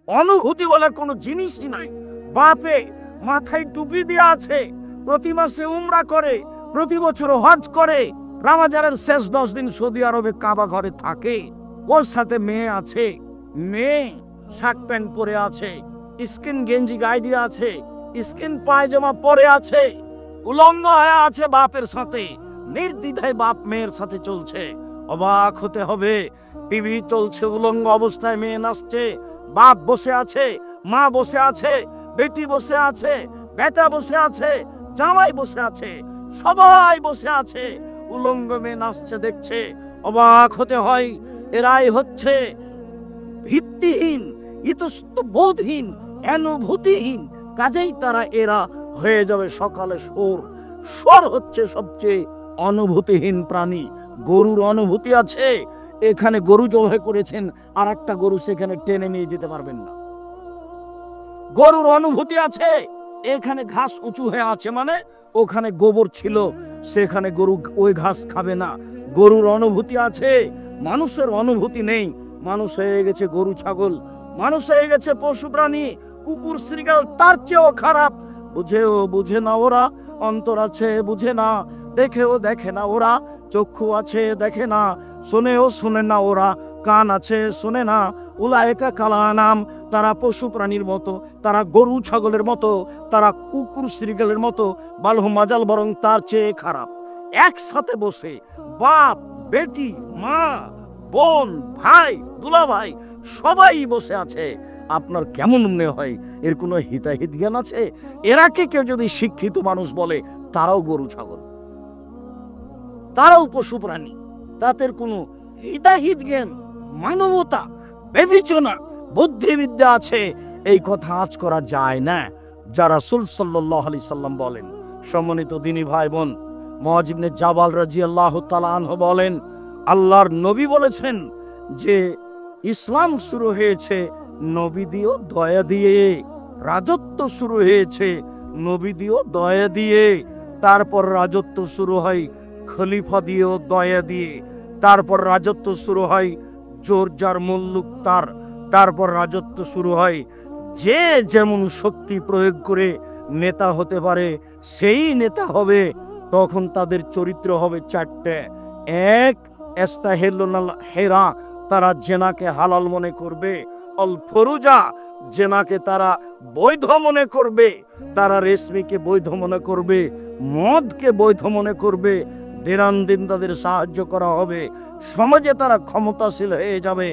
অনুভূতি বলে কোনো জিনিসই নাই। বাপে মাথায় টুপি দিয়ে আছে, প্রতি মাসে উমরা করে, প্রতি বছর হজ করে, রমজানের শেষ 10 দিন সৌদি আরবে কাবা ঘরে থাকে, ওর সাথে মেয়ে আছে, মেয়ে শার্ট প্যান্ট পরে আছে, স্কিন গেঞ্জি গায়ে দিয়ে আছে, স্কিন পায়জামা পরে আছে, উলঙ্গ হয়ে আছে বাপের সাথে, নির্দ্বিধায় বাপ মেয়ের সাথে চলছে। অবাক হতে হবে, টিভি চলছে, উলঙ্গ অবস্থায় মেয়ে নাচছে, বাপ বসে আছে, মা বসে আছে, বেটি বসে আছে, বেটা বসে আছে, জামাই বসে আছে, সবাই বসে আছে, উলঙ্গ মেয়ে নাচছে দেখছে। অবাক হতে হয়, এরাই হচ্ছে ভিত্তিহীন, ইতস্তবোধহীন, অনুভূতিহীন, কাজেই তারা এরা হয়ে যাবে সকালে সোর। সোর হচ্ছে সবচেয়ে অনুভূতিহীন প্রাণী। গরুর অনুভূতি আছে, এখানে গরু জবাই করেছেন, আর একটা গরু সেখানে টেনে নিয়ে যেতে পারবেন না। গরুর অনুভূতি আছে, এখানে ঘাস উঁচু হয়ে আছে মানে ওখানে গোবর ছিল, সেখানে গরু ওই ঘাস খাবে না। গরুর অনুভূতি আছে, মানুষের অনুভূতি নেই। মানুষ হয়ে গেছে গরু ছাগল, মানুষ হয়ে গেছে পশু প্রাণী, কুকুর শ্রীগাল তার চেয়েও খারাপ। বুঝেও বুঝে না ওরা, অন্তর আছে বুঝে না, দেখেও দেখে না ওরা, চক্ষু আছে দেখে না, শোনেও শোনে না ওরা, কান আছে শোনে না। উলায়েকা কালানাম, তারা পশু প্রাণীর মতো, তারা গরু ছাগলের মতো, তারা কুকুর শ্রীগালের মতো, বালহুম মাজাল, বরং তার চেয়ে খারাপ। একসাথে বসে বাপ বেটি মা বোন ভাই দুলাভাই সবাই বসে আছে, আপনার কেমন মনে হয় এর কোনো হিতাহিত জ্ঞান আছে? এরাকে কেউ যদি শিক্ষিত মানুষ বলে, তারাও গরু ছাগল, তারাও পশু প্রাণী, তাদের কোনো হিতাহিত জ্ঞান, মানবতা, বিবেচনা, বুদ্ধিবিদ্যা আছে, এই কথা আজ করা যায় না যা রাসূল সাল্লাল্লাহু আলাইহি সাল্লাম বলেন। সম্মানিত দ্বীনী ভাই বোন, মুআয ইবনে জাবাল রাদিয়াল্লাহু তাআলা আনহু বলেন, আল্লাহর নবী বলেছেন যে ইসলাম শুরু হয়েছে নবী দিও দয়া দিয়ে, রাজত্ব শুরু হয়েছে নবী দিও দয়া দিয়ে, তারপর রাজত্ব শুরু হয় খলিফা দিয়েও দয়া দিয়ে, তারপর রাজত্ব শুরু হয় জোর যার মুল্লুক তার, তারপর রাজত্ব শুরু হয় যে যেমন শক্তি প্রয়োগ করে নেতা হতে পারে সেই নেতা হবে। তখন তাদের চরিত্র হবে 4টে। এক, ইস্তাহিলুল হেরা, তারা জেনাকে হালাল মনে করবে। অল ফরুজা, জেনাকে তারা বৈধ মনে করবে, তারা রেশমিকে বৈধ মনে করবে, মদকে বৈধ মনে করবে, দিনান দিন তাদের সাহায্য করা হবে, সমাজে তারা ক্ষমতাশীল হয়ে যাবে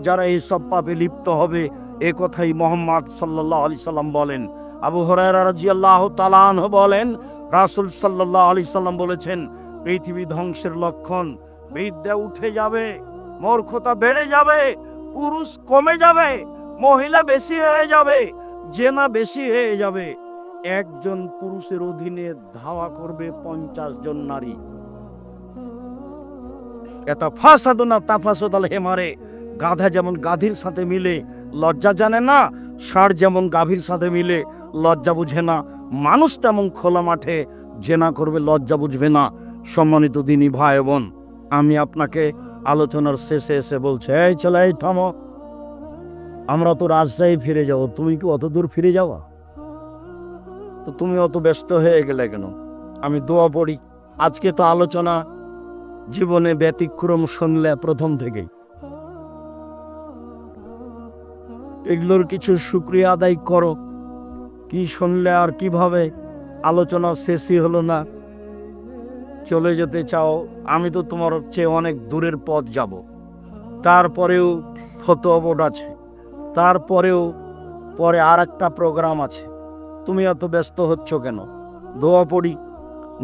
যারা এই সব পাপে লিপ্ত হবে। এ কথাই মুহাম্মদ সাল্লাল্লাহু আলাইহি সাল্লাম বলেন। আবু হুরায়রা রাদিয়াল্লাহু তাআলা আনহু বলেন, রাসূল সাল্লাল্লাহু আলাইহি সাল্লাম বলেছেন, পৃথিবী ধ্বংসের লক্ষণ, বিদ্যা উঠে যাবে, মূর্খতা বেড়ে যাবে, পুরুষ কমে যাবে, মহিলা বেশি হয়ে যাবে, জেনা বেশি হয়ে যাবে। একজন পুরুষের অধীনে ধাওয়া করবে 50 জন নারী। এটা ফাসাদুনা তাফাসাদাল হেমারে, গাধা যেমন গাধীর সাথে মিলে লজ্জা জানে না, ষাঁড় যেমন গাভীর সাথে মিলে লজ্জা বুঝে না, মানুষ তেমন খোলা মাঠে জেনা করবে, লজ্জা বুঝবে না। সম্মানিত দ্বীনী ভাই বোন, আমি আপনাকে আলোচনার শেষে এসে বলছি, এই চলো, এই থামো, আমরা তো রাজশাহী ফিরে যাব, তুমি কি অত দূর ফিরে যাওয়া? তো তুমি অত ব্যস্ত হয়ে গেলে কেন? আমি দোয়া পড়ি। আজকে তো আলোচনা জীবনে ব্যতিক্রম শুনলে প্রথম থেকেই, এগুলোর কিছু শুকরিয়া আদায় করো। কি শুনলে আর কিভাবে আলোচনা শেষই হলো না, চলে যেতে চাও? আমি তো তোমার চেয়ে অনেক দূরের পথ যাব, তারপরেও ফতোয়া বোর্ড আছে, তারপরেও পরে আর একটা প্রোগ্রাম আছে, তুমি এত ব্যস্ত হচ্ছ কেন? দোয়া পড়ি,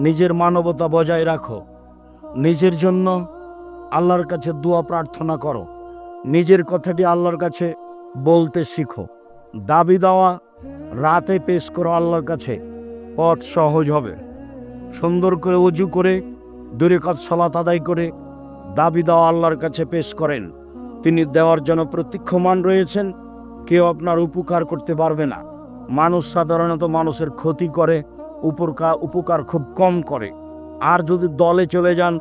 নিজের মানবতা বজায় রাখো, নিজের জন্য আল্লাহর কাছে দোয়া প্রার্থনা করো, নিজের কথাটি আল্লাহর কাছে বলতে শিখো, দাবি দেওয়া রাতে পেশ করো আল্লাহর কাছে, পথ সহজ হবে। সুন্দর করে ওযু করে 2 রাকাত সালাত আদায় করে দাবি দেওয়া আল্লাহর কাছে পেশ করেন, তিনি দেওয়ার জন্য প্রতীক্ষমান রয়েছেন। কেউ আপনার উপকার করতে পারবে না। মানুষ সাধারণত মানুষের ক্ষতি করে, উপকার খুব কম করে। আর যদি দলে চলে যান,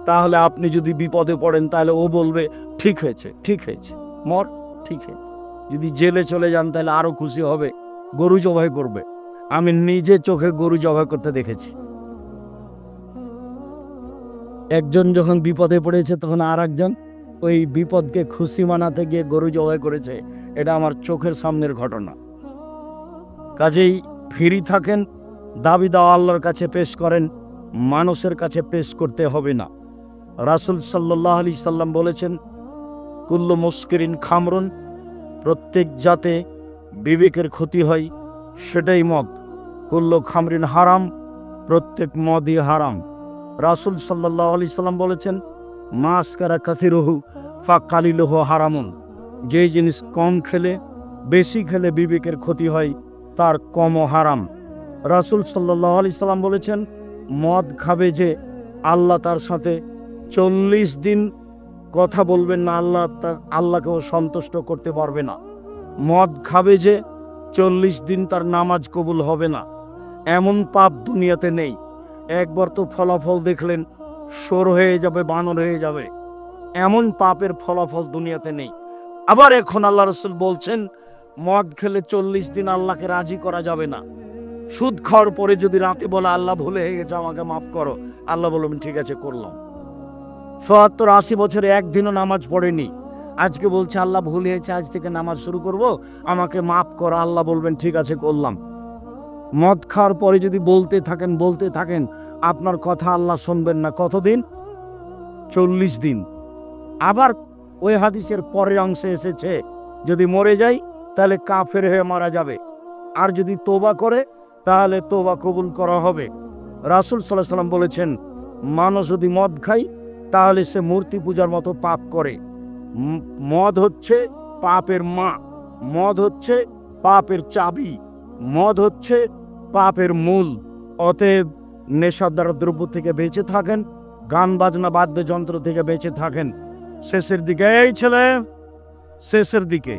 তাহলে আপনি যদি বিপদে পড়েন, তাহলে ও বলবে ঠিক হয়েছে, ঠিক হয়েছে, মর, ঠিক হয়েছে। যদি জেলে চলে যান তাহলে আরো খুশি হবে, গরু জবাই করবে। আমি নিজে চোখে গরু জবাই করতে দেখেছি। একজন যখন বিপদে পড়েছে তখন আর একজন ওই বিপদকে খুশি মানাতে গিয়ে গরু জবাই করেছে। এটা আমার চোখের সামনের ঘটনা। কাজেই ফ্রি থাকেন, দাবি দাওয়া আল্লাহর কাছে পেশ করেন, মানুষের কাছে পেশ করতে হবে না। রাসূল সাল্লাল্লাহু আলাইহি সাল্লাম বলেছেন, কুল্লু মুস্কিরিন খামরুন, প্রত্যেক জাতে বিবেকের ক্ষতি হয়, সেটাই মদ। কুল্লু খামরিন হারাম, প্রত্যেক মদই হারাম। রাসূল সাল্লাল্লাহু আলাইহি সাল্লাম বলেছেন, মাসকারা কাসিরুহু ফাকালিলুহু হারামুন, যে জিনিস কম খেলে বেশি খেলে বিবেকের ক্ষতি হয় তার কমও হারাম। রাসূল সাল্লাল্লাহু আলাইহি সাল্লাম বলেছেন, মদ খাবে যে আল্লাহ তার সাথে 40 দিন কথা বলবেন না, আল্লাহকেও সন্তুষ্ট করতে পারবে না। মদ খাবে যে 40 দিন তার নামাজ কবুল হবে না। এমন পাপ দুনিয়াতে নেই। একবার তো ফলাফল দেখলেন, সর হয়ে যাবে, বানর হয়ে যাবে। এমন পাপের ফলাফল দুনিয়াতে নেই। আবার এখন আল্লাহ রাসূল বলছেন, মদ খেলে 40 দিন আল্লাহকে রাজি করা যাবে না। সুদ খাওয়ার পরে যদি রাতে বলে আল্লাহ ভুলে হয়ে গেছে, আমাকে মাফ করো, আল্লাহ বলবেন ঠিক আছে করলাম। 70-80 বছরে একদিনও নামাজ পড়েনি, আজকে বলছে আল্লাহ ভুল হয়েছে, আজ থেকে নামাজ শুরু করব, আমাকে মাফ করো, আল্লাহ বলবেন ঠিক আছে করলাম। মদ খাওয়ার পরে যদি বলতে থাকেন, আপনার কথা আল্লাহ শুনবেন না। কতদিন? 40 দিন। আবার ওই হাদিসের পরের অংশে এসেছে, যদি মরে যাই তাহলে কাফের হয়ে মারা যাবে, আর যদি তোবা করে তাহলে তোবা কবুল করা হবে। রাসূল সাল্লাল্লাহু আলাইহি সাল্লাম বলেছেন, মানুষ যদি মদ খায় তাহলে সে মূর্তি পূজার মতো পাপ করে। মদ হচ্ছে পাপের মা, মদ হচ্ছে পাপের চাবি, মদ হচ্ছে পাপের মূল। অতএব নেশাদার দ্রব্য থেকে বেঁচে থাকেন, গান বাজনা বাদ্যযন্ত্র থেকে বেঁচে থাকেন। শেষের দিকে, এই ছেলে, শেষের দিকে